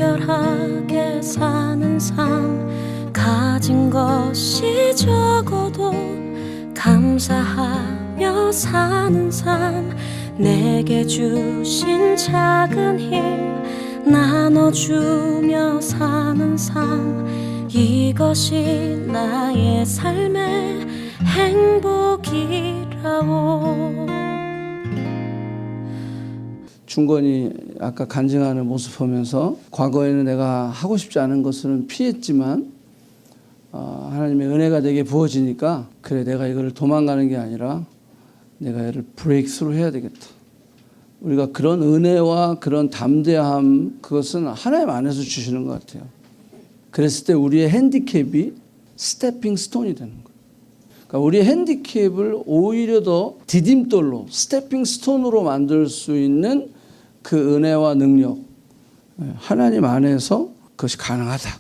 간결하게 사는 삶, 가진 것이 적어도 감사하며 사는 삶, 내게 주신 작은 힘 나눠주며 사는 삶, 이것이 나의 삶의 행복이라오. 중건이 아까 간증하는 모습 보면서 과거에는 내가 하고 싶지 않은 것은 피했지만 하나님의 은혜가 내게 부어지니까 그래, 내가 이거를 도망가는 게 아니라 내가 얘를 브레이크스루 해야 되겠다. 우리가 그런 은혜와 그런 담대함, 그것은 하나님 안에서 주시는 것 같아요. 그랬을 때 우리의 핸디캡이 스태핑 스톤이 되는 거예요. 그러니까 우리의 핸디캡을 오히려 더 디딤돌로, 스태핑 스톤으로 만들 수 있는 그 은혜와 능력, 하나님 안에서 그것이 가능하다.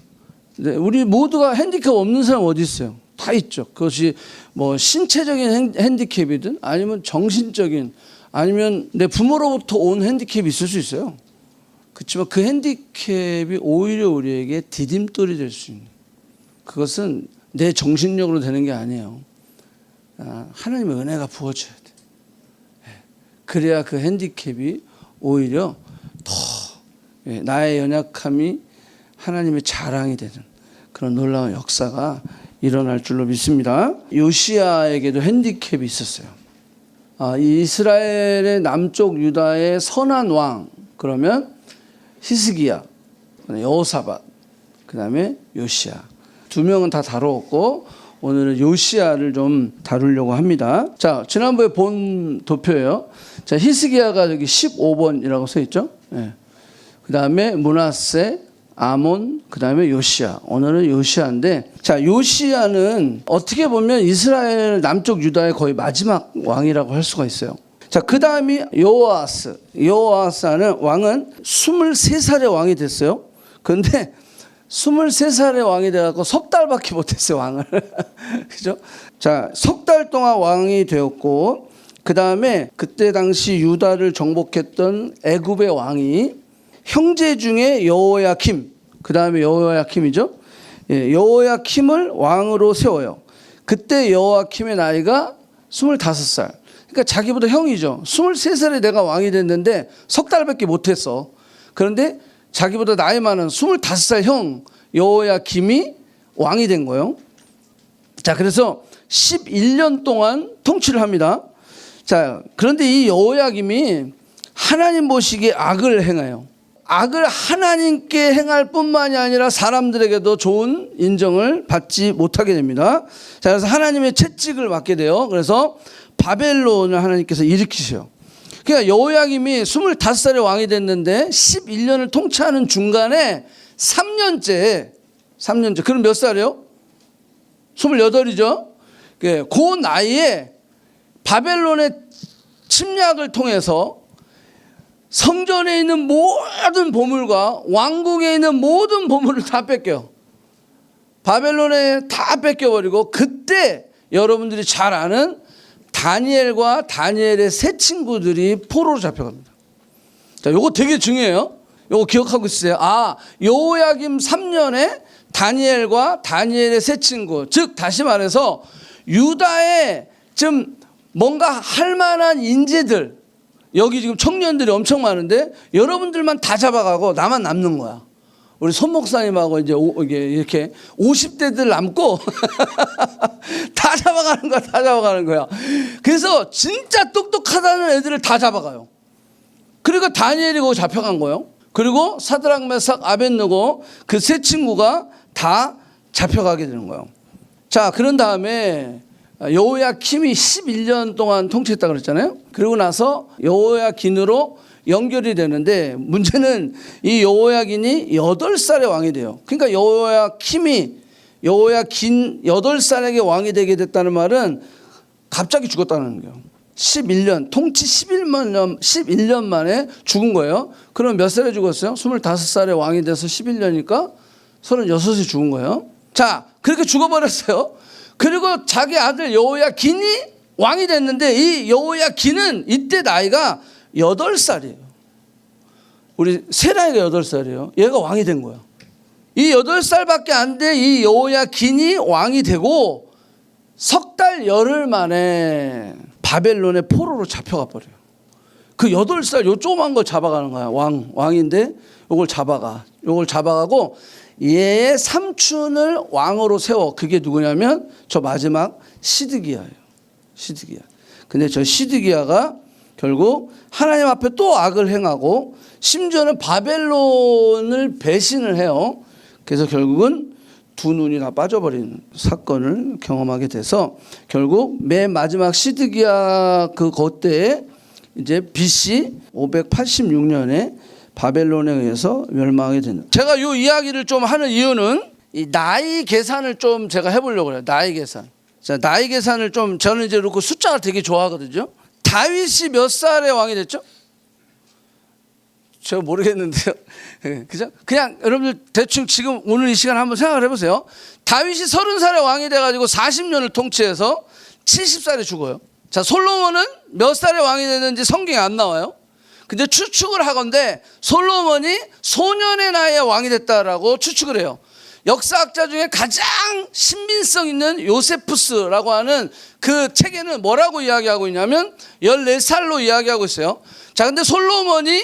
우리 모두가 핸디캡 없는 사람 어디 있어요? 다 있죠. 그것이 뭐 신체적인 핸디캡이든 아니면 정신적인, 아니면 내 부모로부터 온 핸디캡이 있을 수 있어요. 그렇지만 그 핸디캡이 오히려 우리에게 디딤돌이 될 수 있는, 그것은 내 정신력으로 되는 게 아니에요. 하나님의 은혜가 부어져야 돼. 그래야 그 핸디캡이 오히려 더 나의 연약함이 하나님의 자랑이 되는 그런 놀라운 역사가 일어날 줄로 믿습니다. 요시야에게도 핸디캡이 있었어요. 이 이스라엘의 남쪽 유다의 선한 왕, 그러면 히스기야, 여호사밧, 그 다음에 요시야. 두 명은 다 다루었고 오늘은 요시야를 좀 다루려고 합니다. 자, 지난번에 본 도표예요. 자, 히스기야가 여기 15번이라고 써 있죠. 네. 그 다음에 므낫세, 아몬, 그 다음에 요시야. 오늘은 요시야인데, 자, 요시야는 어떻게 보면 이스라엘 남쪽 유다의 거의 마지막 왕이라고 할 수가 있어요. 자, 그 다음이 여호아스. 여호아스는 왕은 23살의 왕이 됐어요. 그런데 23살의 왕이 돼갖고 석 달밖에 못했어요, 왕을. 그죠? 자, 석 달 동안 왕이 되었고, 그 다음에 그때 당시 유다를 정복했던 애굽의 왕이 형제 중에 여호야킴, 그 다음에 여호야킴이죠. 여호야킴을 왕으로 세워요. 그때 여호야킴의 나이가 25살. 그러니까 자기보다 형이죠. 23살에 내가 왕이 됐는데 석 달밖에 못했어. 그런데 자기보다 나이 많은 25살 형 여호야킴이 왕이 된 거예요. 자, 그래서 11년 동안 통치를 합니다. 자, 그런데 이 여호야김이 하나님 보시기에 악을 행해요. 악을 하나님께 행할 뿐만이 아니라 사람들에게도 좋은 인정을 받지 못하게 됩니다. 자, 그래서 하나님의 채찍을 받게 돼요. 그래서 바벨론을 하나님께서 일으키셔요. 그러니까 여호야김이 25살에 왕이 됐는데 11년을 통치하는 중간에 3년째, 그럼 몇 살이에요? 28이죠. 그 나이에 바벨론의 침략을 통해서 성전에 있는 모든 보물과 왕궁에 있는 모든 보물을 다 뺏겨요. 바벨론에 다 뺏겨버리고, 그때 여러분들이 잘 아는 다니엘과 다니엘의 세 친구들이 포로로 잡혀갑니다. 자, 요거 되게 중요해요. 요거 기억하고 있으세요. 여호야김 3년에 다니엘과 다니엘의 세 친구, 즉 다시 말해서 유다에 좀 뭔가 할 만한 인재들, 여기 지금 청년들이 엄청 많은데 여러분들만 다 잡아가고 나만 남는 거야. 우리 손 목사님하고 이제 이렇게 50대들 남고 다 잡아가는 거야. 그래서 진짜 똑똑하다는 애들을 다 잡아가요. 그리고 다니엘이 거기 잡혀간 거예요. 그리고 사드락, 메삭, 아벳느고 그 세 친구가 다 잡혀가게 되는 거예요. 자, 그런 다음에 여호야킴이 11년 동안 통치했다 그랬잖아요. 그리고 나서 여호야긴으로 연결이 되는데, 문제는 이 여호야긴이 8살에 왕이 돼요. 그러니까 여호야긴 8살에게 왕이 되게 됐다는 말은 갑자기 죽었다는 거예요. 11년, 통치 11년 만에 죽은 거예요. 그럼 몇 살에 죽었어요? 25살에 왕이 돼서 11년이니까 36에 죽은 거예요. 자, 그렇게 죽어버렸어요. 그리고 자기 아들 여호야긴이 왕이 됐는데, 이 여호야긴은 이때 나이가 8살이에요. 우리 세라이가 8살이에요. 얘가 왕이 된 거야. 이 8살밖에 안 돼 이 여호야긴이 왕이 되고 석 달 열흘 만에 바벨론의 포로로 잡혀가 버려요. 그 8살 요 조그만 거 잡아가는 거야. 왕인데 요걸 잡아가고 얘의 삼촌을 왕으로 세워. 그게 누구냐면 저 마지막 시드기야예요. 시드기야. 근데 저 시드기야가 결국 하나님 앞에 또 악을 행하고 심지어는 바벨론을 배신을 해요. 그래서 결국은 두 눈이 다 빠져버린 사건을 경험하게 돼서 결국 맨 마지막 시드기야 그때에 이제 BC 586년에 바벨론에 의해서 멸망하게 된다. 제가 이 이야기를 좀 하는 이유는 이 나이 계산을 좀 제가 해보려고 해요. 나이 계산. 자, 나이 계산을 좀 저는 이제 그렇고 숫자를 되게 좋아하거든요. 다윗이 몇 살에 왕이 됐죠? 제가 모르겠는데요. 그죠? 그냥 여러분들 대충 지금 오늘 이 시간 한번 생각을 해보세요. 다윗이 30살에 왕이 돼가지고 40년을 통치해서 70살에 죽어요. 자, 솔로몬은 몇 살에 왕이 됐는지 성경에 안 나와요. 근데 추측을 하건대 솔로몬이 소년의 나이에 왕이 됐다라고 추측을 해요. 역사학자 중에 가장 신빙성 있는 요세푸스라고 하는 그 책에는 뭐라고 이야기하고 있냐면 14살로 이야기하고 있어요. 자, 근데 솔로몬이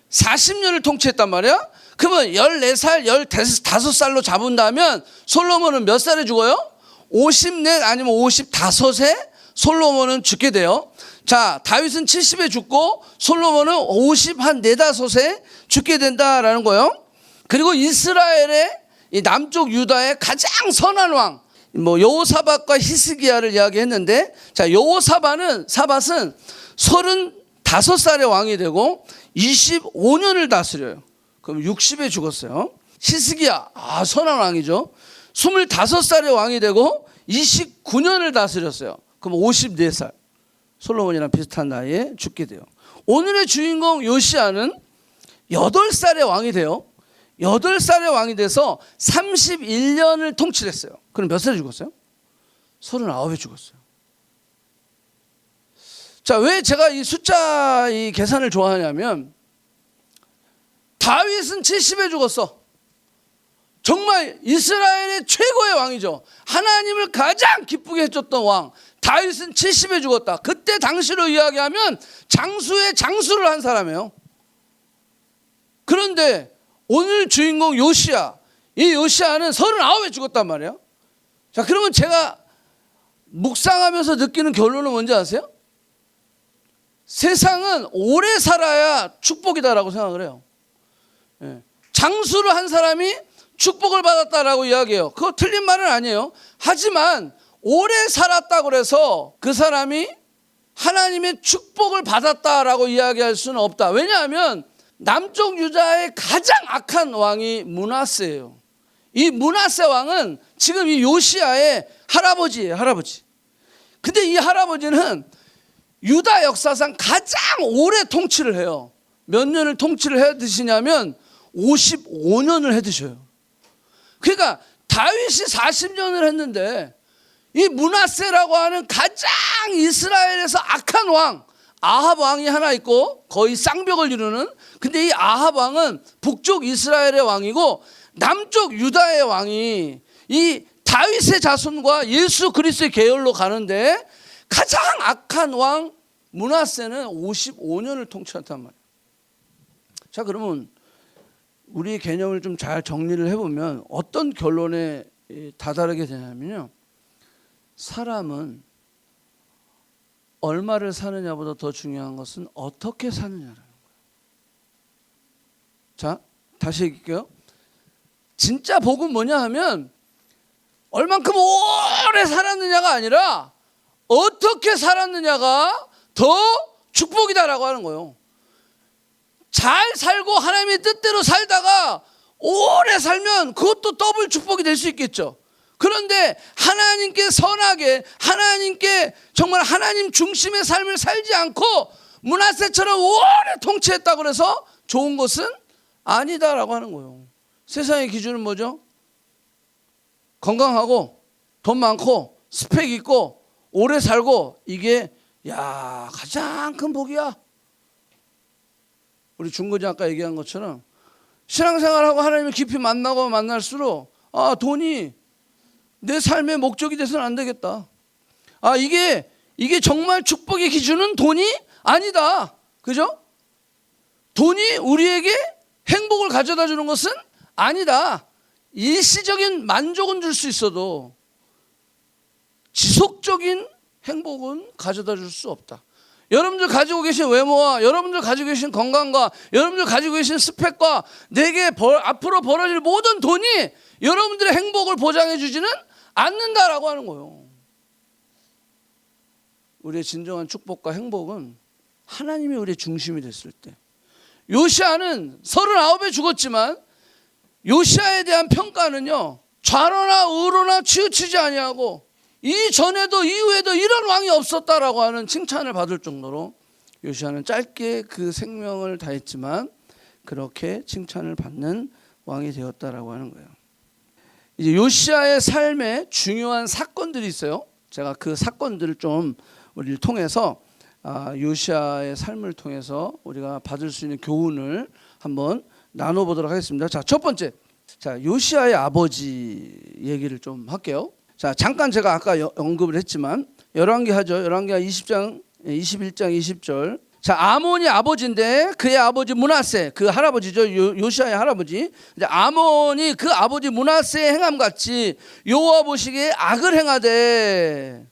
40년을 통치했단 말이야. 그러면 14살, 15살로 잡은다면 솔로몬은 몇 살에 죽어요? 54 아니면 55세 솔로몬은 죽게 돼요. 자, 다윗은 70에 죽고 솔로몬은 50 한 4, 5세 죽게 된다라는 거예요. 그리고 이스라엘의 이 남쪽 유다의 가장 선한 왕, 여호사밧과 히스기야를 이야기했는데, 자, 여호사밧은 35살에 왕이 되고 25년을 다스려요. 그럼 60에 죽었어요. 히스기야, 선한 왕이죠. 25살에 왕이 되고 29년을 다스렸어요. 그럼 54살. 솔로몬이랑 비슷한 나이에 죽게 돼요. 오늘의 주인공 요시야는 8살에 왕이 돼요. 8살에 왕이 돼서 31년을 통치를 했어요. 그럼 몇 살에 죽었어요? 39에 죽었어요. 자, 왜 제가 이 숫자 이 계산을 좋아하냐면 다윗은 70에 죽었어. 정말 이스라엘의 최고의 왕이죠. 하나님을 가장 기쁘게 해줬던 왕. 다윗은 70에 죽었다. 그때 당시로 이야기하면 장수의 장수를 한 사람이에요. 그런데 오늘 주인공 요시야, 이 요시야는 39에 죽었단 말이에요. 자, 그러면 제가 묵상하면서 느끼는 결론은 뭔지 아세요? 세상은 오래 살아야 축복이다라고 생각을 해요. 장수를 한 사람이 축복을 받았다라고 이야기해요. 그거 틀린 말은 아니에요. 하지만 오래 살았다고 해서 그 사람이 하나님의 축복을 받았다라고 이야기할 수는 없다. 왜냐하면 남쪽 유다의 가장 악한 왕이 므낫세예요. 이 므낫세 왕은 지금 이 요시야의 할아버지예요. 할아버지. 근데 이 할아버지는 유다 역사상 가장 오래 통치를 해요. 몇 년을 통치를 해 드시냐면 55년을 해 드셔요. 그러니까 다윗이 40년을 했는데 이 므낫세라고 하는 가장 이스라엘에서 악한 왕, 아합 왕이 하나 있고 거의 쌍벽을 이루는, 근데 이 아합 왕은 북쪽 이스라엘의 왕이고 남쪽 유다의 왕이 이 다윗의 자손과 예수 그리스도의 계열로 가는데 가장 악한 왕 므낫세는 55년을 통치했단 말이에요. 자, 그러면 우리 개념을 좀 잘 정리를 해보면 어떤 결론에 다다르게 되냐면요, 사람은 얼마를 사느냐보다 더 중요한 것은 어떻게 사느냐라는 거예요. 자, 다시 얘기할게요. 진짜 복은 뭐냐 하면 얼만큼 오래 살았느냐가 아니라 어떻게 살았느냐가 더 축복이다라고 하는 거예요. 잘 살고 하나님의 뜻대로 살다가 오래 살면 그것도 더블 축복이 될 수 있겠죠. 그런데 하나님께 선하게, 하나님께 정말 하나님 중심의 삶을 살지 않고 므낫세처럼 오래 통치했다고 해서 좋은 것은 아니다라고 하는 거예요. 세상의 기준은 뭐죠? 건강하고 돈 많고 스펙 있고 오래 살고, 이게 가장 큰 복이야. 우리 중고지 아까 얘기한 것처럼 신앙생활하고 하나님을 깊이 만나고 만날수록 돈이 내 삶의 목적이 돼서는 안 되겠다. 이게 정말 축복의 기준은 돈이 아니다. 그죠? 돈이 우리에게 행복을 가져다 주는 것은 아니다. 일시적인 만족은 줄 수 있어도 지속적인 행복은 가져다 줄 수 없다. 여러분들 가지고 계신 외모와 여러분들 가지고 계신 건강과 여러분들 가지고 계신 스펙과 내게 앞으로 벌어질 모든 돈이 여러분들의 행복을 보장해 주지는 않는다라고 하는 거예요. 우리의 진정한 축복과 행복은 하나님이 우리의 중심이 됐을 때. 요시아는 39에 죽었지만 요시아에 대한 평가는요, 좌로나 우로나 치우치지 아니하고 이전에도 이후에도 이런 왕이 없었다라고 하는 칭찬을 받을 정도로 요시아는 짧게 그 생명을 다했지만 그렇게 칭찬을 받는 왕이 되었다라고 하는 거예요. 이제 요시아의 삶에 중요한 사건들이 있어요. 제가 그 사건들을 좀 우리를 통해서 요시아의 삶을 통해서 우리가 받을 수 있는 교훈을 한번 나눠보도록 하겠습니다. 자, 첫 번째, 요시아의 아버지 얘기를 좀 할게요. 자, 잠깐 제가 아까 언급을 했지만 열왕기하죠. 열왕기하 20장 21장 20절. 자, 아몬이 아버지인데 그의 아버지 므낫세, 그 할아버지죠. 요시아의 할아버지. 이제 아몬이 그 아버지 므낫세의 행함같이 여호와 보시기에 악을 행하되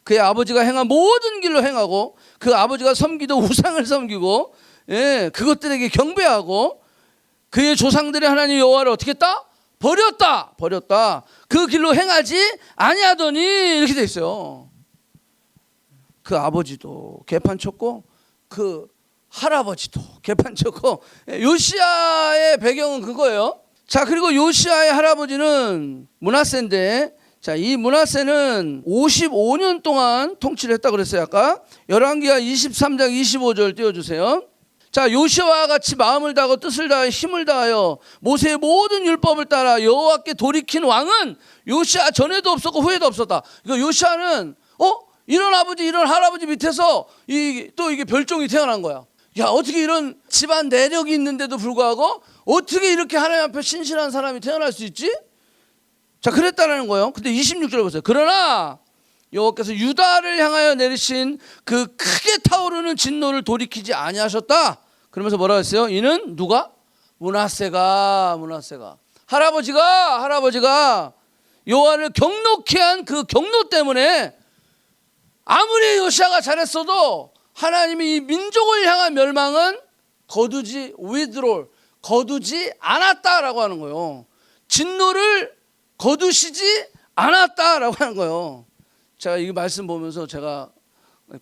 그의 아버지가 행한 모든 길로 행하고 그 아버지가 섬기던 우상을 섬기고 그것들에게 경배하고 그의 조상들의 하나님 여호와를 어떻게 했다? 버렸다. 그 길로 행하지 아니하더니 이렇게 돼 있어요. 그 아버지도 개판 쳤고 그 할아버지도 개판 쳤고 요시아의 배경은 그거예요. 자, 그리고 요시아의 할아버지는 므낫세인데, 자, 이 므낫세는 55년 동안 통치를 했다고 그랬어요. 아까 열왕기하 23장 25절 띄워주세요. 자, 요시아와 같이 마음을 다하고 뜻을 다하여 힘을 다하여 모세의 모든 율법을 따라 여호와께 돌이킨 왕은 요시아 전에도 없었고 후에도 없었다. 그러니까 요시아는 이런 아버지 이런 할아버지 밑에서 또 이게 별종이 태어난 거야. 야, 어떻게 이런 집안 내력이 있는데도 불구하고 어떻게 이렇게 하나님 앞에 신실한 사람이 태어날 수 있지? 자, 그랬다는 거예요. 근데 26절 보세요. 그러나 여호와께서 유다를 향하여 내리신 그 크게 타오르는 진노를 돌이키지 아니하셨다. 그러면서 뭐라고 했어요? 이는 누가? 므낫세가 할아버지가 여호와를 경노케 한 그 경노 때문에 아무리 요시아가 잘했어도 하나님이 이 민족을 향한 멸망은 거두지 않았다라고 하는 거예요. 진노를 거두시지 않았다라고 하는 거예요. 제가 이 말씀 보면서 제가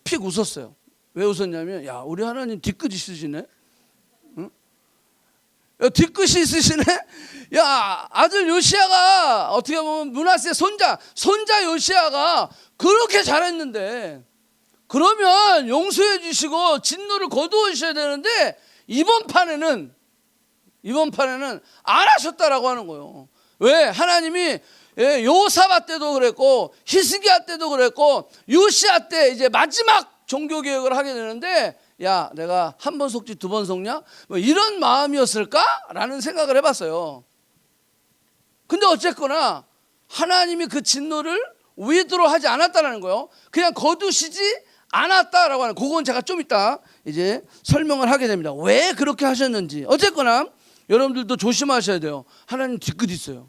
픽 웃었어요. 왜 웃었냐면, 야, 우리 하나님 뒤끝 있으시네. 응? 야, 뒤끝이 있으시네. 야, 아들 요시아가 어떻게 보면 므낫세 손자 요시아가 그렇게 잘했는데 그러면 용서해 주시고 진노를 거두어 주셔야 되는데 이번 판에는 안 하셨다라고 하는 거예요. 왜? 하나님이 요사밧 때도 그랬고 히스기야 때도 그랬고 요시아 때 이제 마지막 종교 개혁을 하게 되는데, 야, 내가 한 번 속지 두 번 속냐? 뭐 이런 마음이었을까라는 생각을 해봤어요. 근데 어쨌거나 하나님이 그 진노를 위드로 하지 않았다는 거예요. 그냥 거두시지 않았다라고 하는, 그건 제가 좀 이따 이제 설명을 하게 됩니다. 왜 그렇게 하셨는지. 어쨌거나 여러분들도 조심하셔야 돼요. 하나님 뒤끝 있어요.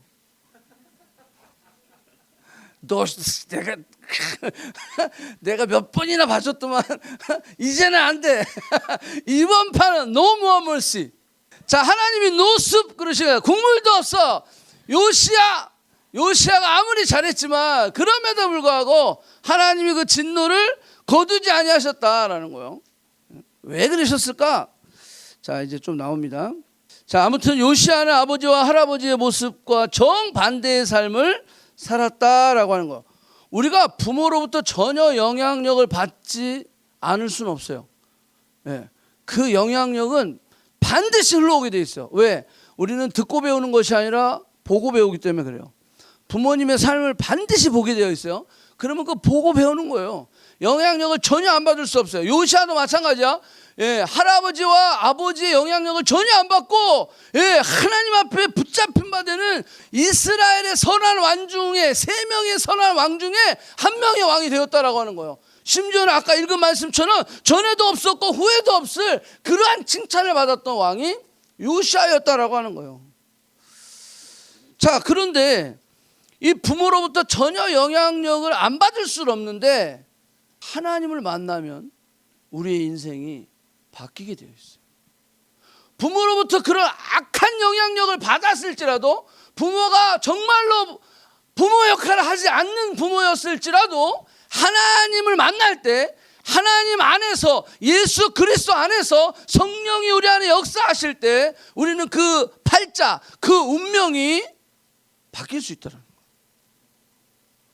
내가 몇 번이나 봐줬더만 이제는 안 돼. 이번 판은 no more mercy. 자, 하나님이 노습 그러시고요. 국물도 없어. 요시아가 아무리 잘했지만 그럼에도 불구하고 하나님이 그 진노를 거두지 아니하셨다라는 거예요. 왜 그러셨을까? 자, 이제 좀 나옵니다. 자, 아무튼 요시아는 아버지와 할아버지의 모습과 정반대의 삶을 살았다라고 하는 거예요. 우리가 부모로부터 전혀 영향력을 받지 않을 수는 없어요. 그 영향력은 반드시 흘러오게 돼 있어요. 왜? 우리는 듣고 배우는 것이 아니라 보고 배우기 때문에 그래요. 부모님의 삶을 반드시 보게 되어 있어요. 그러면 그 보고 배우는 거예요. 영향력을 전혀 안 받을 수 없어요. 요시아도 마찬가지야. 할아버지와 아버지의 영향력을 전혀 안 받고 하나님 앞에 붙잡힌 바 되는 이스라엘의 선한 왕 중에 3명의 선한 왕 중에 1명의 왕이 되었다라고 하는 거예요. 심지어는 아까 읽은 말씀처럼 전에도 없었고 후에도 없을 그러한 칭찬을 받았던 왕이 요시아였다라고 하는 거예요. 자, 그런데 이 부모로부터 전혀 영향력을 안 받을 수는 없는데 하나님을 만나면 우리의 인생이 바뀌게 되어 있어요. 부모로부터 그런 악한 영향력을 받았을지라도, 부모가 정말로 부모 역할을 하지 않는 부모였을지라도 하나님을 만날 때, 하나님 안에서, 예수 그리스도 안에서 성령이 우리 안에 역사하실 때 우리는 그 팔자, 그 운명이 바뀔 수 있다는 거예요.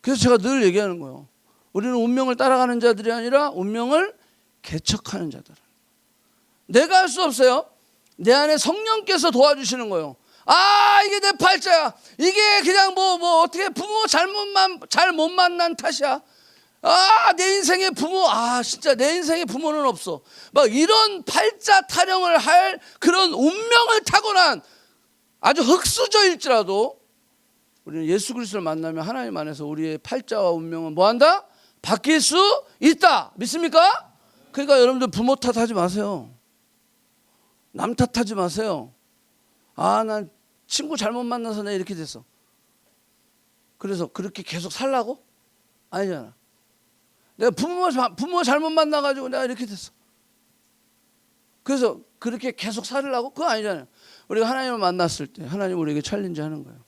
그래서 제가 늘 얘기하는 거예요. 우리는 운명을 따라가는 자들이 아니라 운명을 개척하는 자들. 내가 할 수 없어요. 내 안에 성령께서 도와주시는 거예요. 이게 내 팔자야. 이게 그냥 어떻게 부모 잘못 만난 탓이야. 내 인생의 부모, 진짜 내 인생의 부모는 없어. 막 이런 팔자 타령을 할 그런 운명을 타고난 아주 흙수저일지라도 우리는 예수 그리스도를 만나면 하나님 안에서 우리의 팔자와 운명은 뭐한다? 바뀔 수 있다. 믿습니까? 그러니까 여러분들 부모 탓하지 마세요. 남 탓하지 마세요. 난 친구 잘못 만나서 내가 이렇게 됐어. 그래서 그렇게 계속 살라고? 아니잖아. 내가 부모 잘못 만나가지고 내가 이렇게 됐어. 그래서 그렇게 계속 살으려고? 그거 아니잖아요. 우리가 하나님을 만났을 때 하나님 우리에게 챌린지 하는 거예요.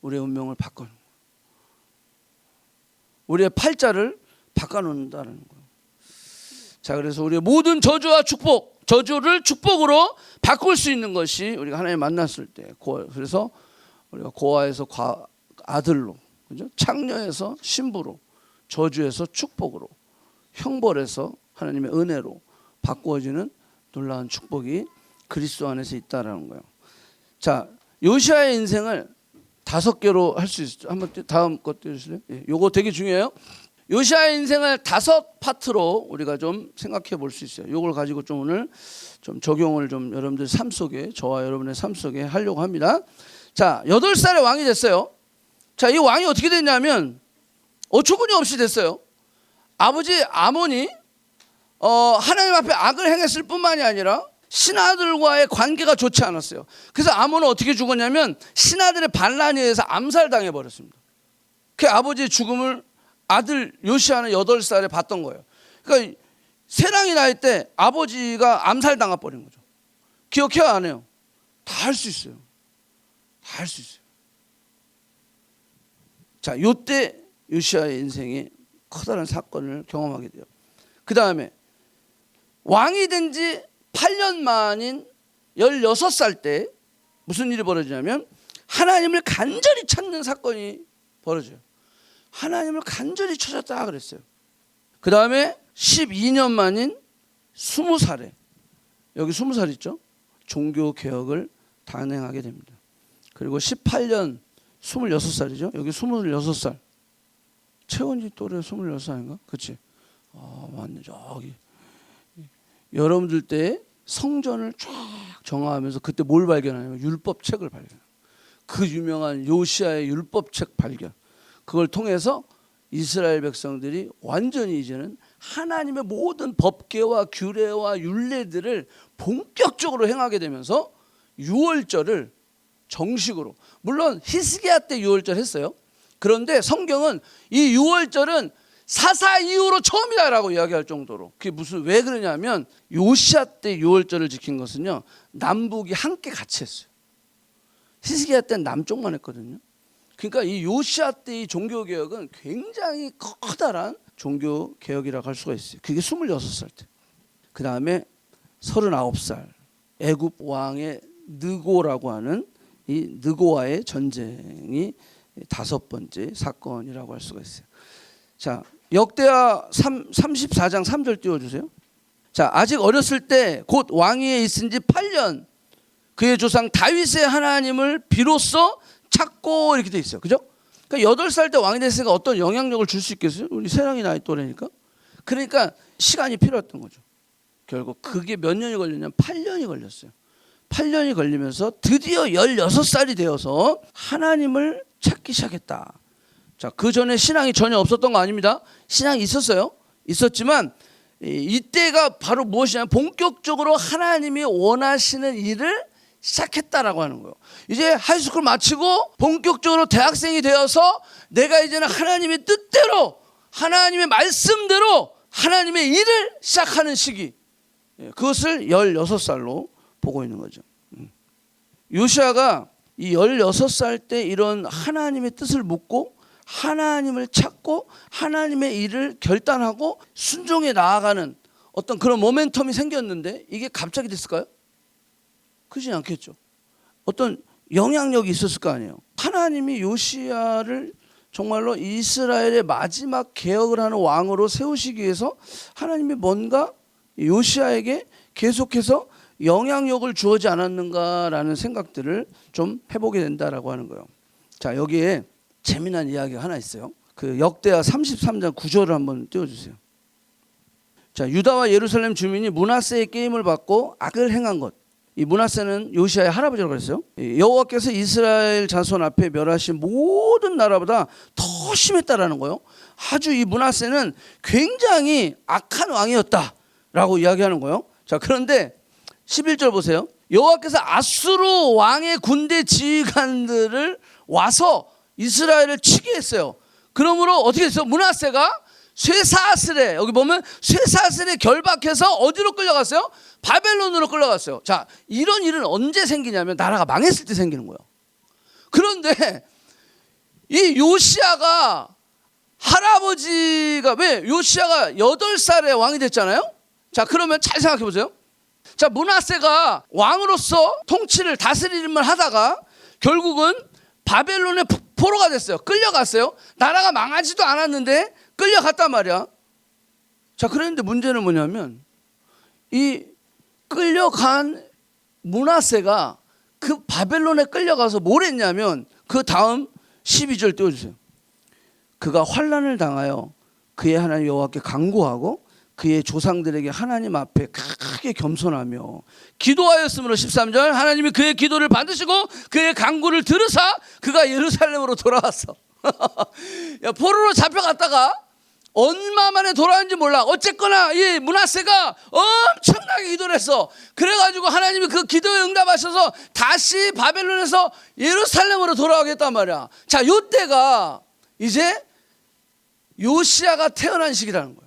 우리의 운명을 바꿔놓는 거예요. 우리의 팔자를 바꿔놓는다는 거예요. 자, 그래서 우리의 모든 저주와 축복, 저주를 축복으로 바꿀 수 있는 것이 우리가 하나님 만났을 때, 그래서 우리가 고아에서 아들로, 그죠? 창녀에서 신부로, 저주에서 축복으로, 형벌에서 하나님의 은혜로 바꾸어지는 놀라운 축복이 그리스도 안에서 있다라는 거예요. 자, 요시아의 인생을 5개로 할 수 있죠. 한번 다음 것 띄워주실래요? 요거 되게 중요해요. 요시아의 인생을 5파트로 우리가 좀 생각해 볼 수 있어요. 요걸 가지고 좀 오늘 좀 적용을 좀 여러분들 삶 속에, 저와 여러분의 삶 속에 하려고 합니다. 자, 8살에 왕이 됐어요. 자, 이 왕이 어떻게 됐냐면 어처구니 없이 됐어요. 아버지 아몬이 하나님 앞에 악을 행했을 뿐만이 아니라 신하들과의 관계가 좋지 않았어요. 그래서 아몬은 어떻게 죽었냐면 신하들의 반란에 의해서 암살당해 버렸습니다. 그 아버지의 죽음을 아들 요시아는 8살에 봤던 거예요. 그러니까 세랑이 나이 때 아버지가 암살당해 버린 거죠. 기억해요, 안 해요? 다 할 수 있어요. 다 할 수 있어요. 자, 요때 요시아의 인생에 커다란 사건을 경험하게 돼요. 그 다음에 왕이 된 지 8년 만인 16살 때 무슨 일이 벌어지냐면 하나님을 간절히 찾는 사건이 벌어져요. 하나님을 간절히 찾았다 그랬어요. 그 다음에 12년 만인 20살에, 여기 20살 있죠? 종교개혁을 단행하게 됩니다. 그리고 18년 26살이죠? 여기 26살. 채원이 또래 26살인가? 그치? 맞네. 저기 여러분들 때 성전을 쫙 정화하면서 그때 뭘 발견하냐면 율법책을 발견해요. 그 유명한 요시아의 율법책 발견. 그걸 통해서 이스라엘 백성들이 완전히 이제는 하나님의 모든 법계와 규례와 율례들을 본격적으로 행하게 되면서 유월절을 정식으로, 물론 히스기야 때 유월절 했어요. 그런데 성경은 이 유월절은 사사 이후로 처음이다라고 이야기할 정도로, 그게 왜 그러냐면 요시아 때 유월절을 지킨 것은요, 남북이 함께 같이 했어요. 히스기야 때는 남쪽만 했거든요. 그러니까 이 요시아 때의 종교개혁은 굉장히 커다란 종교개혁이라고 할 수가 있어요. 그게 26살 때. 그 다음에 39살 애굽 왕의 느고라고 하는 이 느고와의 전쟁이 5번째 사건이라고 할 수가 있어요. 자, 역대하 34장 3절 띄워주세요. 자, 아직 어렸을 때 곧 왕위에 있은 지 8년 그의 조상 다윗의 하나님을 비로소 찾고, 이렇게 돼 있어요. 그죠? 그러니까 8살 때 왕이 됐으니까 어떤 영향력을 줄 수 있겠어요? 우리 세랑이 나이 또래니까. 그러니까 시간이 필요했던 거죠. 결국 그게 몇 년이 걸렸냐면 8년이 걸렸어요. 8년이 걸리면서 드디어 16살이 되어서 하나님을 찾기 시작했다. 자, 그 전에 신앙이 전혀 없었던 거 아닙니다. 신앙이 있었어요. 있었지만 이때가 바로 무엇이냐면 본격적으로 하나님이 원하시는 일을 시작했다라고 하는 거예요. 이제 하이스쿨 마치고 본격적으로 대학생이 되어서 내가 이제는 하나님의 뜻대로 하나님의 말씀대로 하나님의 일을 시작하는 시기, 그것을 16살로 보고 있는 거죠. 요시아가 이 16살 때 이런 하나님의 뜻을 묻고 하나님을 찾고 하나님의 일을 결단하고 순종해 나아가는 어떤 그런 모멘텀이 생겼는데 이게 갑자기 됐을까요? 그러지 않겠죠. 어떤 영향력이 있었을 거 아니에요. 하나님이 요시아를 정말로 이스라엘의 마지막 개혁을 하는 왕으로 세우시기 위해서 하나님이 뭔가 요시아에게 계속해서 영향력을 주어지 않았는가라는 생각들을 좀 해보게 된다라고 하는 거예요. 자, 여기에 재미난 이야기가 하나 있어요. 그 역대하 33장 9절을 한번 띄워주세요. 자, 유다와 예루살렘 주민이 므낫세의 게임을 받고 악을 행한 것. 이 므낫세는 요시아의 할아버지라고 그랬어요. 여호와께서 이스라엘 자손 앞에 멸하신 모든 나라보다 더 심했다라는 거예요. 아주 이 므낫세는 굉장히 악한 왕이었다라고 이야기하는 거예요. 자, 그런데 11절 보세요. 여호와께서 아수르 왕의 군대 지휘관들을 와서 이스라엘을 치게 했어요. 그러므로 어떻게 했어요? 므낫세가 쇠사슬에, 여기 보면 쇠사슬에 결박해서 어디로 끌려갔어요? 바벨론으로 끌려갔어요. 자, 이런 일은 언제 생기냐면 나라가 망했을 때 생기는 거예요. 그런데 이 요시아가 할아버지가, 왜 요시아가 8살에 왕이 됐잖아요. 자, 그러면 잘 생각해 보세요. 자, 므낫세가 왕으로서 통치를 다스림을 하다가 결국은 바벨론의 포로가 됐어요. 끌려갔어요. 나라가 망하지도 않았는데 끌려갔단 말이야. 자, 그런데 문제는 뭐냐면 이 끌려간 므낫세가 그 바벨론에 끌려가서 뭘 했냐면 그 다음 12절 띄워주세요. 그가 환난을 당하여 그의 하나님 여호와께 간구하고 그의 조상들에게 하나님 앞에 크게 겸손하며 기도하였으므로 13절 하나님이 그의 기도를 받으시고 그의 간구를 들으사 그가 예루살렘으로 돌아왔어. 야, 포로로 잡혀갔다가 얼마 만에 돌아왔는지 몰라. 어쨌거나 이 므낫세가 엄청나게 기도를 했어. 그래가지고 하나님이 그 기도에 응답하셔서 다시 바벨론에서 예루살렘으로 돌아오겠단 말이야. 자, 요때가 이제 요시아가 태어난 시기라는 거예요.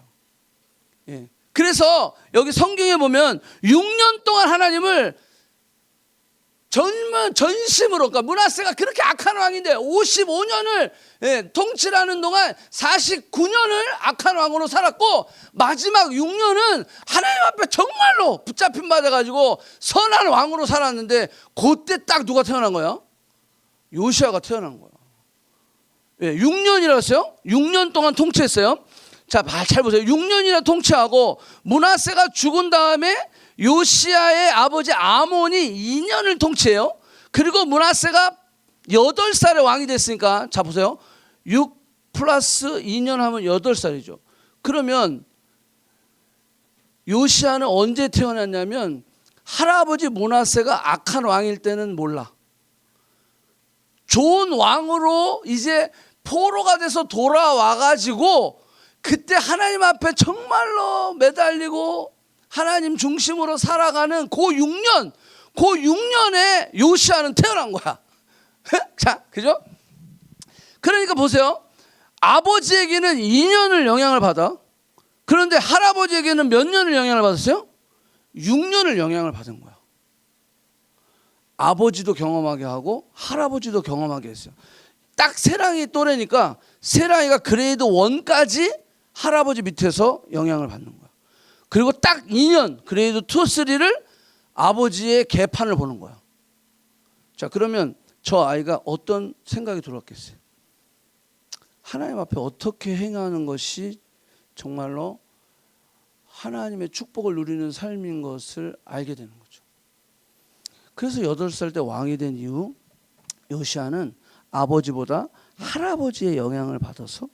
예. 그래서 여기 성경에 보면 6년 동안 하나님을 전심으로, 그러니까 므낫세가 그렇게 악한 왕인데 55년을 통치하는 동안 49년을 악한 왕으로 살았고 마지막 6년은 하나님 앞에 정말로 붙잡힌 받아가지고 선한 왕으로 살았는데 그때 딱 누가 태어난 거야? 요시아가 태어난 거야. 6년이라고 했어요. 6년 동안 통치했어요. 자, 잘 보세요. 6년이나 통치하고 므낫세가 죽은 다음에 요시아의 아버지 아몬이 2년을 통치해요. 그리고 므낫세가 8살에 왕이 됐으니까, 자 보세요. 6 플러스 2년 하면 8살이죠. 그러면 요시아는 언제 태어났냐면 할아버지 므낫세가 악한 왕일 때는 몰라. 좋은 왕으로 이제 포로가 돼서 돌아와가지고 그때 하나님 앞에 정말로 매달리고 하나님 중심으로 살아가는 그 6년에 요시아는 태어난 거야. 자, 그죠? 그러니까 보세요. 아버지에게는 2년을 영향을 받아. 그런데 할아버지에게는 몇 년을 영향을 받았어요? 6년을 영향을 받은 거야. 아버지도 경험하게 하고 할아버지도 경험하게 했어요. 딱 세랑이 또래니까 세랑이가 그레이드 1까지 할아버지 밑에서 영향을 받는 거야. 그리고 딱 2년 그레이드 2, 3를 아버지의 개판을 보는 거야. 자, 그러면 저 아이가 어떤 생각이 들었겠어요? 하나님 앞에 어떻게 행하는 것이 정말로 하나님의 축복을 누리는 삶인 것을 알게 되는 거죠. 그래서 8살 때 왕이 된 이후 요시아는 아버지보다 할아버지의 영향을 받아서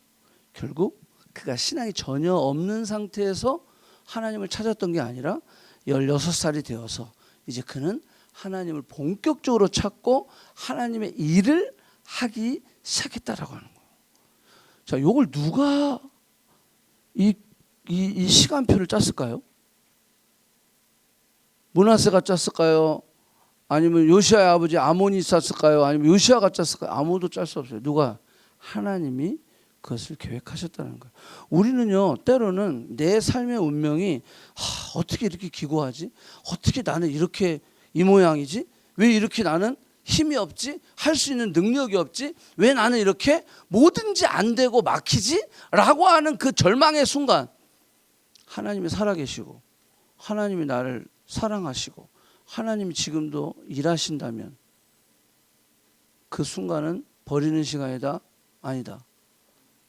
결국 그가 신앙이 전혀 없는 상태에서 하나님을 찾았던 게 아니라 16살이 되어서 이제 그는 하나님을 본격적으로 찾고 하나님의 일을 하기 시작했다라고 하는 거예요. 자, 이걸 누가 이 시간표를 짰을까요? 므낫세가 짰을까요? 아니면 요시아의 아버지 아몬이 짰을까요? 아니면 요시아가 짰을까요? 아무도 짤 수 없어요. 누가? 하나님이 그것을 계획하셨다는 거예요. 우리는요, 때로는 내 삶의 운명이 어떻게 이렇게 기고하지? 어떻게 나는 이렇게 이 모양이지? 왜 이렇게 나는 힘이 없지? 할 수 있는 능력이 없지? 왜 나는 이렇게 뭐든지 안 되고 막히지? 라고 하는 그 절망의 순간, 하나님이 살아계시고 하나님이 나를 사랑하시고 하나님이 지금도 일하신다면 그 순간은 버리는 시간이다? 아니다.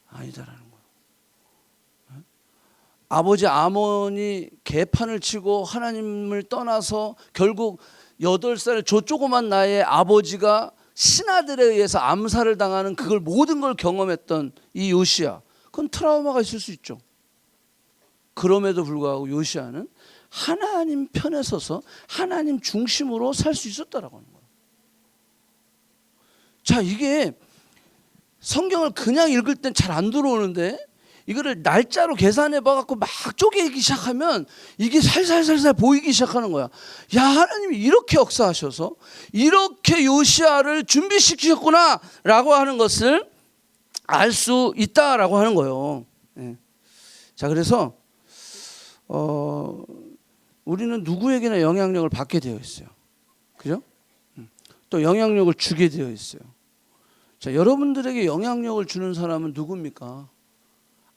아니다라는 거예요. 아버지 아몬이 개판을 치고 하나님을 떠나서 결국 8살 저 조그만 나이에 아버지가 신하들에 의해서 암살을 당하는 그걸 모든 걸 경험했던 이 요시야, 그건 트라우마가 있을 수 있죠. 그럼에도 불구하고 요시야는 하나님 편에 서서 하나님 중심으로 살 수 있었다라고 하는 거예요. 자, 이게 성경을 그냥 읽을 땐 잘 안 들어오는데 이거를 날짜로 계산해 봐갖고 막 쪼개기 시작하면 이게 살살살살 보이기 시작하는 거야. 야, 하나님이 이렇게 역사하셔서 이렇게 요시야를 준비시키셨구나 라고 하는 것을 알 수 있다라고 하는 거예요. 네. 자, 그래서 우리는 누구에게나 영향력을 받게 되어 있어요. 그죠? 또 영향력을 주게 되어 있어요. 자, 여러분들에게 영향력을 주는 사람은 누굽니까?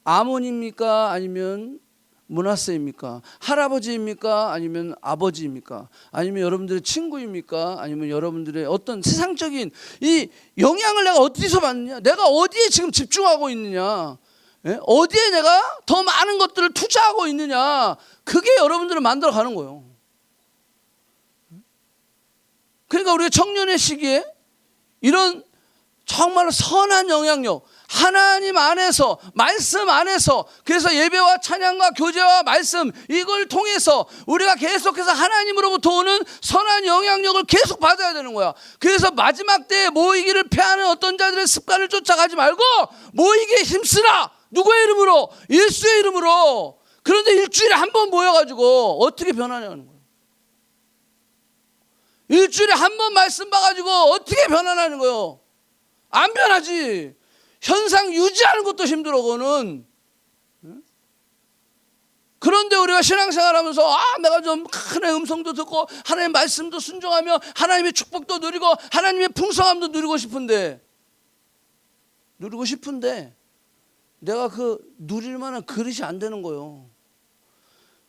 아몬입니까? 아니면 므낫세입니까? 할아버지입니까? 아니면 아버지입니까? 아니면 여러분들의 친구입니까? 아니면 여러분들의 어떤 세상적인 이 영향을 내가 어디서 받느냐? 내가 어디에 지금 집중하고 있느냐? 어디에 내가 더 많은 것들을 투자하고 있느냐? 그게 여러분들을 만들어가는 거예요. 그러니까 우리가 청년의 시기에 이런 정말 선한 영향력, 하나님 안에서, 말씀 안에서, 그래서 예배와 찬양과 교제와 말씀, 이걸 통해서 우리가 계속해서 하나님으로부터 오는 선한 영향력을 계속 받아야 되는 거야. 그래서 마지막 때에 모이기를 패하는 어떤 자들의 습관을 쫓아가지 말고 모이기에 힘쓰라. 누구의 이름으로? 예수의 이름으로. 그런데 일주일에 한 번 모여가지고 어떻게 변하냐는 거예요. 일주일에 한 번 말씀 봐가지고 어떻게 변하냐는 거예요. 안 변하지. 현상 유지하는 것도 힘들어, 그거는. 그런데 우리가 신앙생활하면서 내가 좀 하나님의 음성도 듣고 하나님의 말씀도 순종하며 하나님의 축복도 누리고 하나님의 풍성함도 누리고 싶은데 내가 그 누릴 만한 그릇이 안 되는 거예요.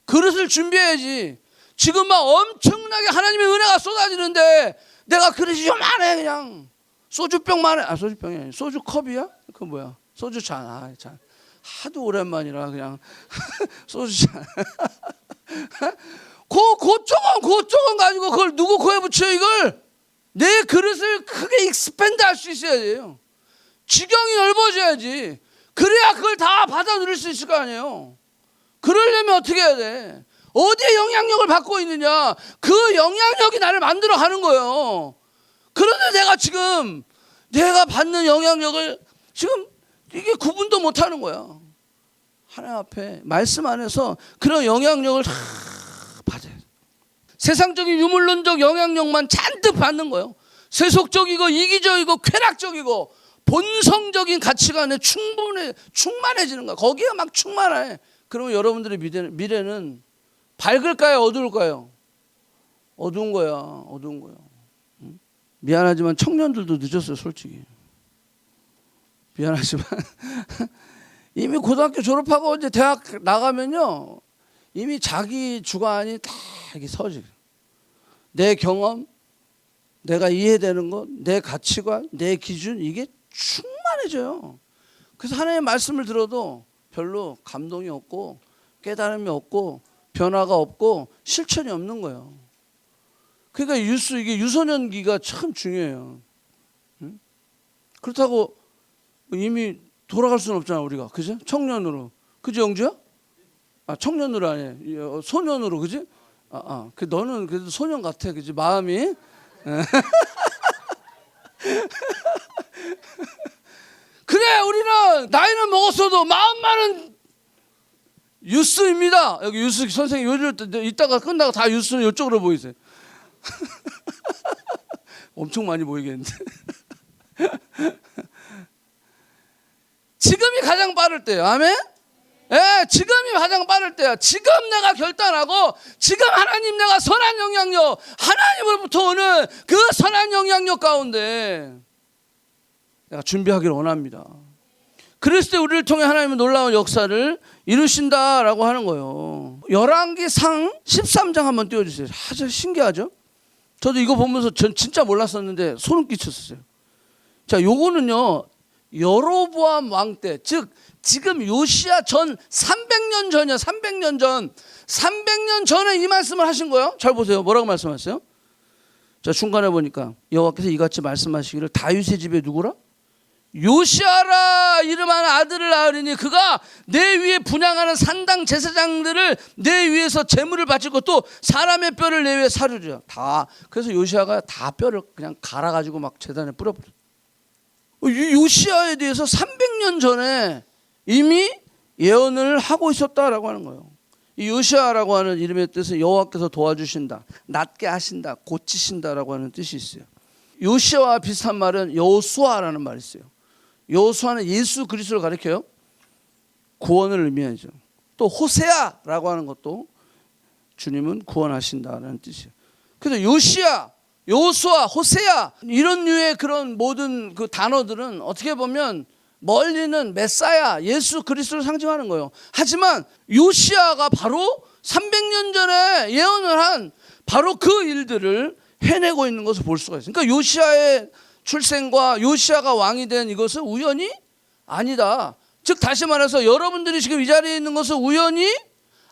그릇을 준비해야지. 지금 막 엄청나게 하나님의 은혜가 쏟아지는데 내가 그릇이 요만해. 그냥 소주병만 해. 소주병이 아니야. 소주컵이야? 그 뭐야? 소주잔. 잔. 하도 오랜만이라 그냥 소주잔. 그쪽은 가지고 그걸 누구 코에 붙여 이걸? 내 그릇을 크게 익스펜드 할 수 있어야 돼요. 지경이 넓어져야지. 그래야 그걸 다 받아 누릴 수 있을 거 아니에요. 그러려면 어떻게 해야 돼? 어디에 영향력을 받고 있느냐? 그 영향력이 나를 만들어 가는 거예요. 그런데 내가 받는 영향력을 지금 이게 구분도 못 하는 거야. 하나님 앞에 말씀 안에서 그런 영향력을 다 받아야 돼. 세상적인 유물론적 영향력만 잔뜩 받는 거예요. 세속적이고 이기적이고 쾌락적이고 본성적인 가치관에 충만해지는 거야. 거기가 막 충만해. 그러면 여러분들의 미래는 밝을까요? 어두울까요? 어두운 거야. 미안하지만 청년들도 늦었어요, 솔직히. 미안하지만 이미 고등학교 졸업하고 이제 대학 나가면요, 이미 자기 주관이 다 이렇게 서지. 내 경험, 내가 이해되는 것, 내 가치관, 내 기준, 이게 충만해져요. 그래서 하나님의 말씀을 들어도 별로 감동이 없고 깨달음이 없고 변화가 없고 실천이 없는 거예요. 그러니까 이게 유소년기가 참 중요해요. 응? 그렇다고 이미 돌아갈 수는 없잖아, 우리가. 그죠? 청년으로. 그죠, 영주야? 청년으로 아니에요. 소년으로, 그지? 그 너는 그래도 소년 같아, 그지 마음이. 그래, 우리는 나이는 먹었어도 마음만은 유스입니다. 여기 유스 선생님 요즘 이따가 끝나고 다 유스는 이쪽으로 보이세요. 엄청 많이 보이겠는데. 지금이 가장 빠를 때예요. 아멘. 예, 지금이 가장 빠를 때야. 지금 내가 결단하고 지금 하나님 내가 선한 영향력, 하나님으로부터 오는 그 선한 영향력 가운데 내가 준비하기를 원합니다. 그랬을 때 우리를 통해 하나님은 놀라운 역사를 이루신다라고 하는 거예요. 열왕기상 13장 한번 띄워주세요. 아주 신기하죠? 저도 이거 보면서 전 진짜 몰랐었는데 소름 끼쳤어요. 자, 요거는요 여로보암 왕 때, 즉 지금 요시야 전 300년 전이야. 300년 전, 300년 전에 이 말씀을 하신 거예요. 잘 보세요. 뭐라고 말씀하셨어요? 자, 중간에 보니까 여호와께서 이같이 말씀하시기를 다윗의 집에 누구라? 요시아라 이름하는 아들을 낳으리니 그가 내 위에 분향하는 산당 제사장들을 내 위에서 제물을 바치고 또 사람의 뼈를 내 위에 사르리라. 다 그래서 요시아가 다 뼈를 그냥 갈아가지고 막 제단에 뿌려버렸어요. 요시아에 대해서 300년 전에 이미 예언을 하고 있었다라고 하는 거예요. 이 요시아라고 하는 이름의 뜻은 여호와께서 도와주신다, 낫게 하신다, 고치신다라고 하는 뜻이 있어요. 요시아와 비슷한 말은 여호수아라는 말이 있어요. 여호수아는 예수 그리스도를 가리켜요. 구원을 의미하죠. 또 호세아라고 하는 것도 주님은 구원하신다라는 뜻이에요. 그래서 요시아, 여호수아, 호세아 이런 류의 그런 모든 그 단어들은 어떻게 보면 멀리는 메사야, 예수 그리스도를 상징하는 거예요. 하지만 요시아가 바로 300년 전에 예언을 한 바로 그 일들을 해내고 있는 것을 볼 수가 있어요. 그러니까 요시아의 출생과 요시아가 왕이 된 이것은 우연이 아니다. 즉 다시 말해서 여러분들이 지금 이 자리에 있는 것은 우연이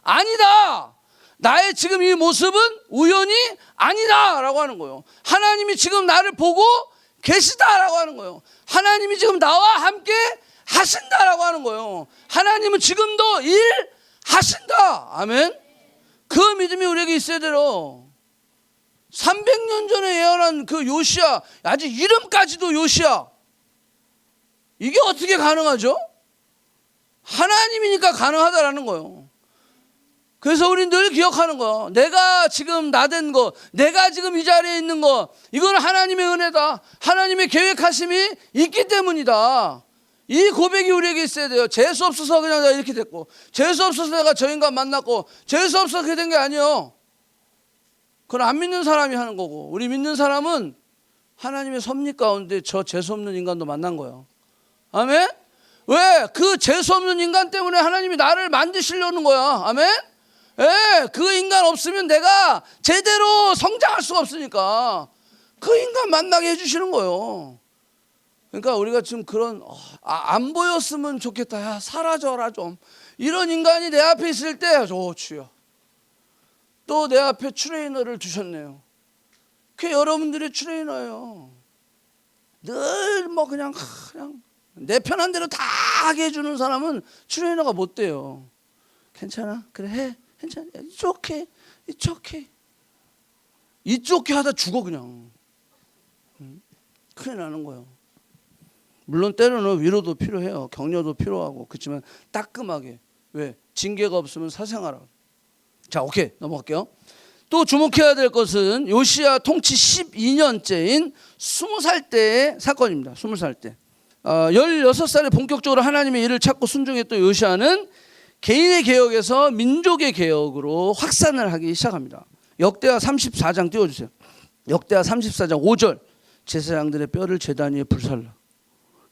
아니다. 나의 지금 이 모습은 우연이 아니다라고 하는 거예요. 하나님이 지금 나를 보고 계시다라고 하는 거예요. 하나님이 지금 나와 함께 하신다라고 하는 거예요. 하나님은 지금도 일하신다. 아멘. 그 믿음이 우리에게 있어야 돼요. 300년 전에 예언한 그 요시아, 아직 이름까지도 요시아. 이게 어떻게 가능하죠? 하나님이니까 가능하다라는 거예요. 그래서 우리는 늘 기억하는 거, 내가 지금 나된 거, 내가 지금 이 자리에 있는 거, 이건 하나님의 은혜다. 하나님의 계획하심이 있기 때문이다. 이 고백이 우리에게 있어야 돼요. 재수 없어서 그냥 내가 이렇게 됐고, 재수 없어서 내가 저 인간 만났고, 재수 없어서 그렇게 된 게 아니에요. 그건 안 믿는 사람이 하는 거고, 우리 믿는 사람은 하나님의 섭리 가운데 저 재수 없는 인간도 만난 거예요. 아멘? 왜? 그 재수 없는 인간 때문에 하나님이 나를 만드시려는 거야. 아멘? 예, 그 인간 없으면 내가 제대로 성장할 수가 없으니까 그 인간 만나게 해주시는 거예요. 그러니까 우리가 지금 그런 안 보였으면 좋겠다, 야 사라져라 좀, 이런 인간이 내 앞에 있을 때 주여 또 내 앞에 트레이너를 두셨네요. 그게 여러분들의 트레이너예요. 늘 뭐 그냥 내 편한 대로 다 하게 해주는 사람은 트레이너가 못 돼요. 괜찮아? 그래 해. 괜찮아. It's okay 하다 죽어 그냥. 큰일 나는 거예요. 물론 때로는 위로도 필요해요. 격려도 필요하고. 그렇지만 따끔하게. 왜? 징계가 없으면 사생하라. 자, 오케이. 넘어갈게요. 또 주목해야 될 것은 요시야 통치 12년째인 20살 때의 사건입니다. 20살 때. 16살에 본격적으로 하나님의 일을 찾고 순종했던 요시야는 개인의 개혁에서 민족의 개혁으로 확산을 하기 시작합니다. 역대하 34장 띄워주세요. 역대하 34장 5절. 제사장들의 뼈를 제단 위에 불살라.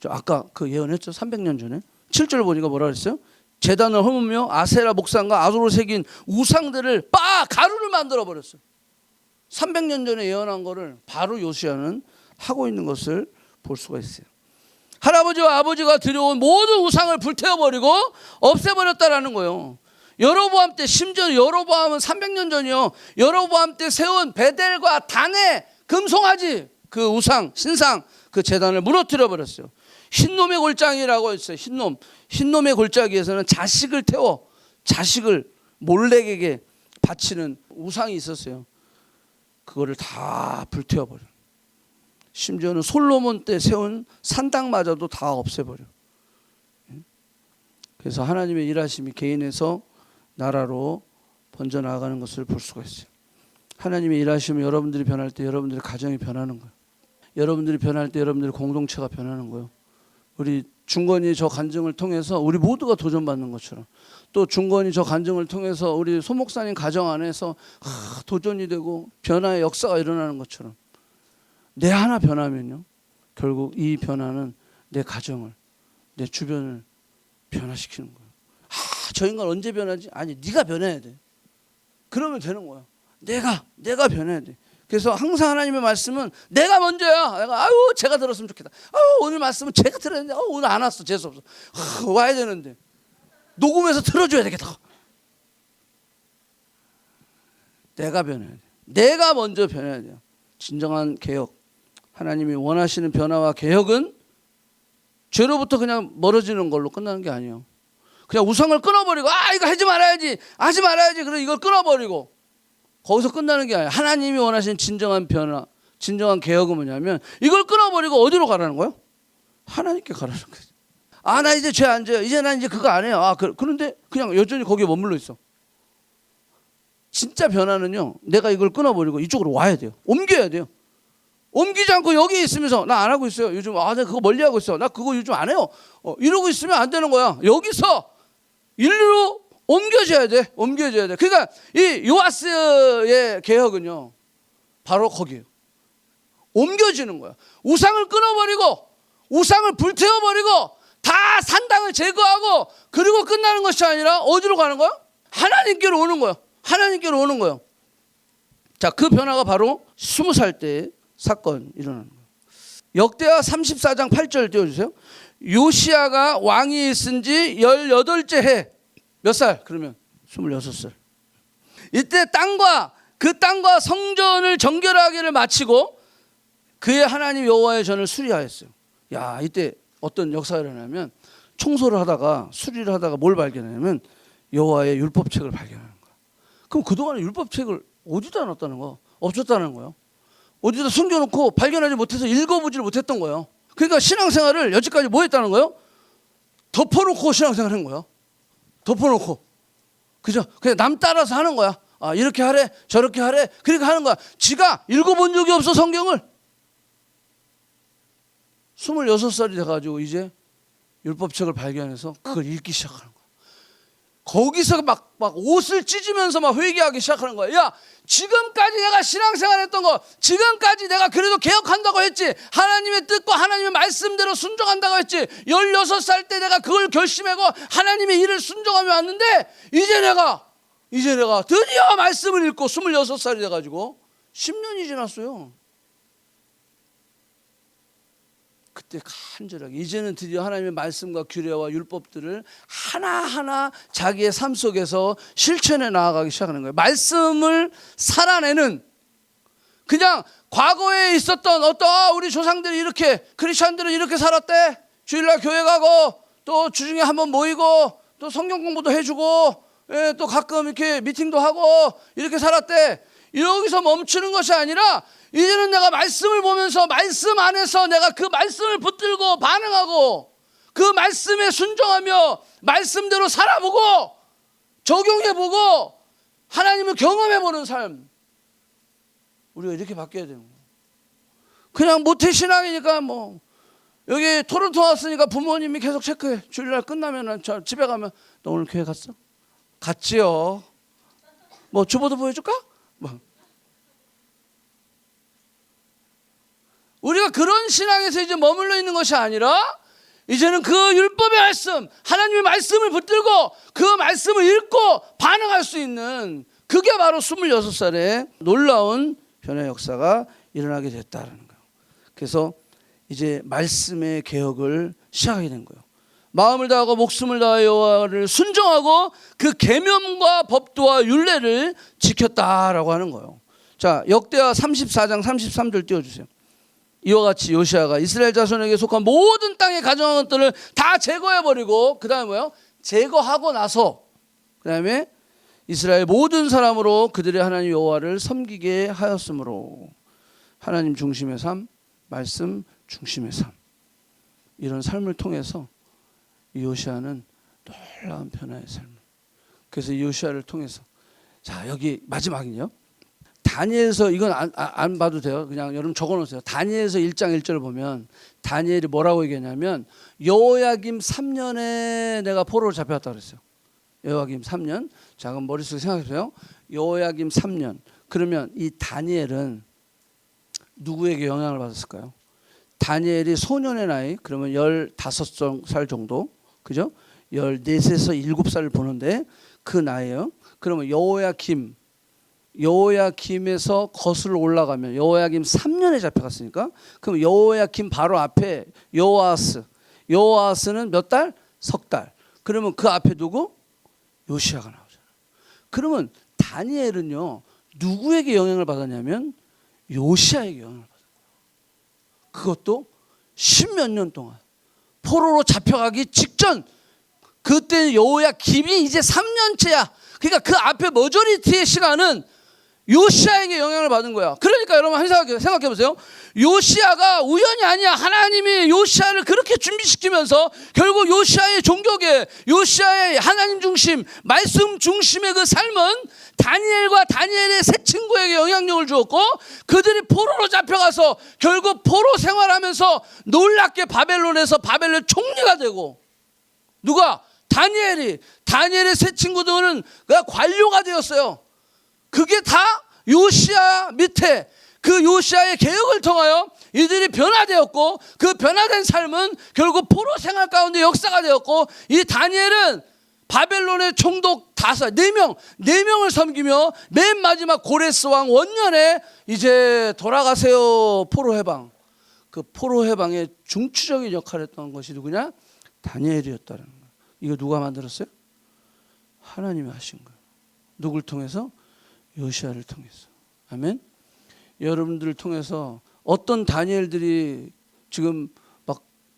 아까 그 예언했죠. 300년 전에. 7절 보니까 뭐라 그랬어요? 제단을 허무며 아세라 목상과 아도로 새긴 우상들을 가루를 만들어 버렸어요. 300년 전에 예언한 거를 바로 요시야는 하고 있는 것을 볼 수가 있어요. 할아버지와 아버지가 들여온 모든 우상을 불태워버리고 없애버렸다라는 거예요. 여로보암 때, 심지어 여로보암은 300년 전이요, 여로보암 때 세운 베델과 단의 금송아지, 그 우상, 신상, 그 제단을 무너뜨려 버렸어요. 흰놈의 골짜기라고 했어요. 흰놈의 골짜기에서는 자식을 태워 자식을 몰렉에게 바치는 우상이 있었어요. 그거를 다 불태워버려. 심지어는 솔로몬 때 세운 산당마저도 다 없애버려. 그래서 하나님의 일하심이 개인에서 나라로 번져나가는 것을 볼 수가 있어요. 하나님의 일하심은 여러분들이 변할 때 여러분들의 가정이 변하는 거예요. 여러분들이 변할 때 여러분들의 공동체가 변하는 거예요. 우리 중건이 저 간증을 통해서 우리 모두가 도전받는 것처럼, 또 중건이 저 간증을 통해서 우리 소 목사님 가정 안에서 도전이 되고 변화의 역사가 일어나는 것처럼, 내 하나 변하면요, 결국 이 변화는 내 가정을, 내 주변을 변화시키는 거예요. 저 인간 언제 변하지? 아니, 네가 변해야 돼. 그러면 되는 거야. 내가 변해야 돼. 그래서 항상 하나님의 말씀은 내가 먼저야. 내가 제가 들었으면 좋겠다. 오늘 말씀은 제가 들어야 되는데 오늘 안 왔어. 재수 없어. 와야 되는데 녹음해서 틀어줘야 되겠다. 내가 변해야 돼. 내가 먼저 변해야 돼요. 진정한 개혁, 하나님이 원하시는 변화와 개혁은 죄로부터 그냥 멀어지는 걸로 끝나는 게 아니에요. 그냥 우상을 끊어버리고 이거 하지 말아야지 그래서 이걸 끊어버리고 거기서 끝나는 게 아니에요. 하나님이 원하시는 진정한 변화, 진정한 개혁은 뭐냐면 이걸 끊어버리고 어디로 가라는 거예요? 하나님께 가라는 거예요. 나 이제 죄 안 져요. 이제 난 이제 그거 안 해요. 그런데 그냥 여전히 거기에 머물러 있어. 진짜 변화는요, 내가 이걸 끊어버리고 이쪽으로 와야 돼요. 옮겨야 돼요. 옮기지 않고 여기 있으면서 나 안 하고 있어요. 요즘 내가 그거 멀리하고 있어. 나 그거 요즘 안 해요. 이러고 있으면 안 되는 거야. 여기서 일로 옮겨져야 돼. 그러니까 이 요아스의 개혁은요, 바로 거기에요. 옮겨지는 거야. 우상을 끊어버리고 우상을 불태워버리고 다 산당을 제거하고 그리고 끝나는 것이 아니라 어디로 가는 거야? 하나님께로 오는 거예요. 자, 그 변화가 바로 20살 때 사건 일어나는 거예요. 역대하 34장 8절 띄워주세요. 요시야가 왕이 있은 지 18째 해. 몇 살? 그러면 26살. 이때 땅과 성전을 정결하기를 마치고 그의 하나님 여호와의 전을 수리하였어요. 이때 어떤 역사가 일어나면 청소를 하다가 수리를 하다가 뭘 발견하냐면 여호와의 율법책을 발견하는 거야. 그럼 그동안에 율법책을 어디다 놨다는 거야? 없었다는 거예요. 어디다 숨겨놓고 발견하지 못해서 읽어보지를 못했던 거예요. 그러니까 신앙생활을 여지까지 뭐 했다는 거예요? 덮어놓고 신앙생활을 한 거예요. 덮어놓고. 그죠? 그냥 남 따라서 하는 거야. 이렇게 하래 저렇게 하래 그러니까 하는 거야. 지가 읽어본 적이 없어. 성경을. 26살이 돼가지고 이제 율법책을 발견해서 그걸 읽기 시작하는 거야. 거기서 막 옷을 찢으면서 막 회개하기 시작하는 거야. 야, 지금까지 내가 신앙생활 했던 거, 지금까지 내가 그래도 개혁한다고 했지, 하나님의 뜻과 하나님의 말씀대로 순종한다고 했지, 16살 때 내가 그걸 결심하고 하나님의 일을 순종하며 왔는데 이제 내가 드디어 말씀을 읽고 26살이 돼가지고 10년이 지났어요. 그때 간절하게 이제는 드디어 하나님의 말씀과 규례와 율법들을 하나하나 자기의 삶 속에서 실천해 나아가기 시작하는 거예요. 말씀을 살아내는, 그냥 과거에 있었던 우리 조상들이 이렇게, 크리스천들은 이렇게 살았대. 주일날 교회 가고 또 주중에 한번 모이고 또 성경 공부도 해주고 또 가끔 이렇게 미팅도 하고 이렇게 살았대. 여기서 멈추는 것이 아니라 이제는 내가 말씀을 보면서 말씀 안에서 내가 그 말씀을 붙들고 반응하고 그 말씀에 순종하며 말씀대로 살아보고 적용해보고 하나님을 경험해보는 삶, 우리가 이렇게 바뀌어야 되는 거예요. 그냥 모태신앙이니까 뭐 여기 토론토 왔으니까 부모님이 계속 체크해. 주일날 끝나면 저 집에 가면 너 오늘 교회 갔어? 갔지요. 뭐 주보도 보여줄까? 뭐. 우리가 그런 신앙에서 이제 머물러 있는 것이 아니라 이제는 그 율법의 말씀, 하나님의 말씀을 붙들고 그 말씀을 읽고 반응할 수 있는, 그게 바로 26살에 놀라운 변화의 역사가 일어나게 됐다는 거예요. 그래서 이제 말씀의 개혁을 시작하게 된 거예요. 마음을 다하고 목숨을 다하여 여호와를 순종하고 그 계명과 법도와 율례를 지켰다라고 하는 거예요. 자, 역대하 34장 33절 띄워주세요. 이와 같이 요시야가 이스라엘 자손에게 속한 모든 땅에 가정한 것들을 다 제거해버리고, 그 다음에 뭐예요? 제거하고 나서 그 다음에 이스라엘 모든 사람으로 그들의 하나님 여호와를 섬기게 하였으므로. 하나님 중심의 삶, 말씀 중심의 삶, 이런 삶을 통해서 이 요시아는 놀라운 변화의 삶을. 그래서 이 요시아를 통해서, 자 여기 마지막이요. 다니엘서, 이건 안 봐도 돼요. 그냥 여러분 적어놓으세요. 다니엘서 1장 1절을 보면 다니엘이 뭐라고 얘기하냐면 여호야김 3년에 내가 포로로 잡혀갔다 그랬어요. 여호야김 3년. 자 그럼 머릿속에 생각해보세요. 여호야김 3년. 그러면 이 다니엘은 누구에게 영향을 받았을까요? 다니엘이 소년의 나이, 그러면 15살 정도, 그죠? 14세에서 7살을 보는데 그 나이에요. 그러면 여호야김에서 거슬러 올라가면 여호야김 3년에 잡혀갔으니까, 그럼 여호야김 바로 앞에 여호아스는 몇 달? 석 달. 그러면 그 앞에 누구? 요시아가 나오잖아요. 그러면 다니엘은요 누구에게 영향을 받았냐면 요시아에게 영향을 받았어요. 그것도 10몇 년 동안 포로로 잡혀가기 직전. 그때 여호야김이 이제 3년째야. 그러니까 그 앞에 머저리티의 시간은 요시아에게 영향을 받은 거야. 그러니까 여러분 한 생각해 보세요. 요시아가 우연이 아니야. 하나님이 요시아를 그렇게 준비시키면서 결국 요시아의 종교계, 요시아의 하나님 중심, 말씀 중심의 그 삶은 다니엘과 다니엘의 세 친구에게 영향력을 주었고, 그들이 포로로 잡혀가서 결국 포로 생활하면서 놀랍게 바벨론에서 바벨론 총리가 되고, 누가? 다니엘의 세 친구들은 관료가 되었어요. 그게 다 요시아 밑에 그 요시아의 개혁을 통하여 이들이 변화되었고, 그 변화된 삶은 결국 포로 생활 가운데 역사가 되었고, 이 다니엘은 바벨론의 총독 4명을 섬기며 맨 마지막 고레스 왕 원년에 이제 돌아가세요. 포로 해방. 그 포로 해방의 중추적인 역할을 했던 것이 누구냐? 다니엘이었다는 거예요. 이거 누가 만들었어요? 하나님이 하신 거예요. 누굴 통해서? 요시아를 통해서. 아멘. 여러분들을 통해서 어떤 다니엘들이 지금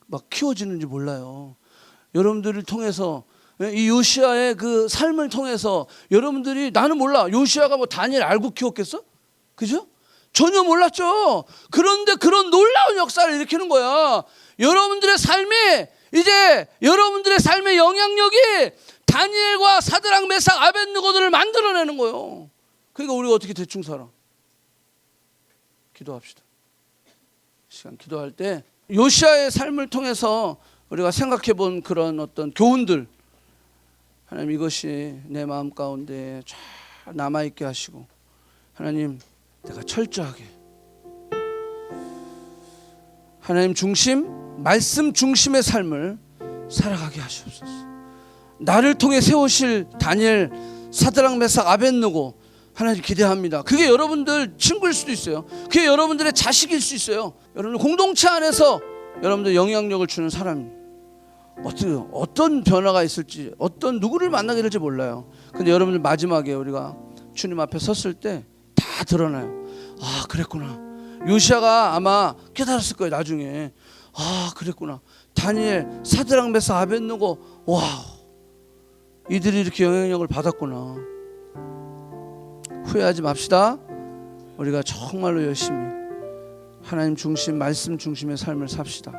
막 키워지는지 몰라요. 여러분들을 통해서, 이 요시아의 그 삶을 통해서 여러분들이, 나는 몰라. 요시아가 뭐 다니엘 알고 키웠겠어? 그죠? 전혀 몰랐죠. 그런데 그런 놀라운 역사를 일으키는 거야. 여러분들의 삶이, 이제 여러분들의 삶의 영향력이 다니엘과 사드락 메삭 아벳느고들을 만들어내는 거예요. 그러니까 우리가 어떻게 대충 살아? 기도합시다. 시간 기도할 때 요시아의 삶을 통해서 우리가 생각해 본 그런 어떤 교훈들, 하나님 이것이 내 마음 가운데 잘 남아있게 하시고, 하나님 내가 철저하게 하나님 중심, 말씀 중심의 삶을 살아가게 하시옵소서. 나를 통해 세우실 다니엘, 사드락 메삭 아벳느고 하나님 기대합니다. 그게 여러분들 친구일 수도 있어요. 그게 여러분들의 자식일 수 있어요. 여러분들 공동체 안에서 여러분들 영향력을 주는 사람, 어떤 변화가 있을지, 어떤 누구를 만나게 될지 몰라요. 근데 여러분들 마지막에 우리가 주님 앞에 섰을 때 다 드러나요. 아 그랬구나. 요시아가 아마 깨달았을 거예요. 나중에. 아 그랬구나. 다니엘, 사드락 메삭 아벳느고, 와 이들이 이렇게 영향력을 받았구나. 후회하지 맙시다. 우리가 정말로 열심히 하나님 중심, 말씀 중심의 삶을 삽시다.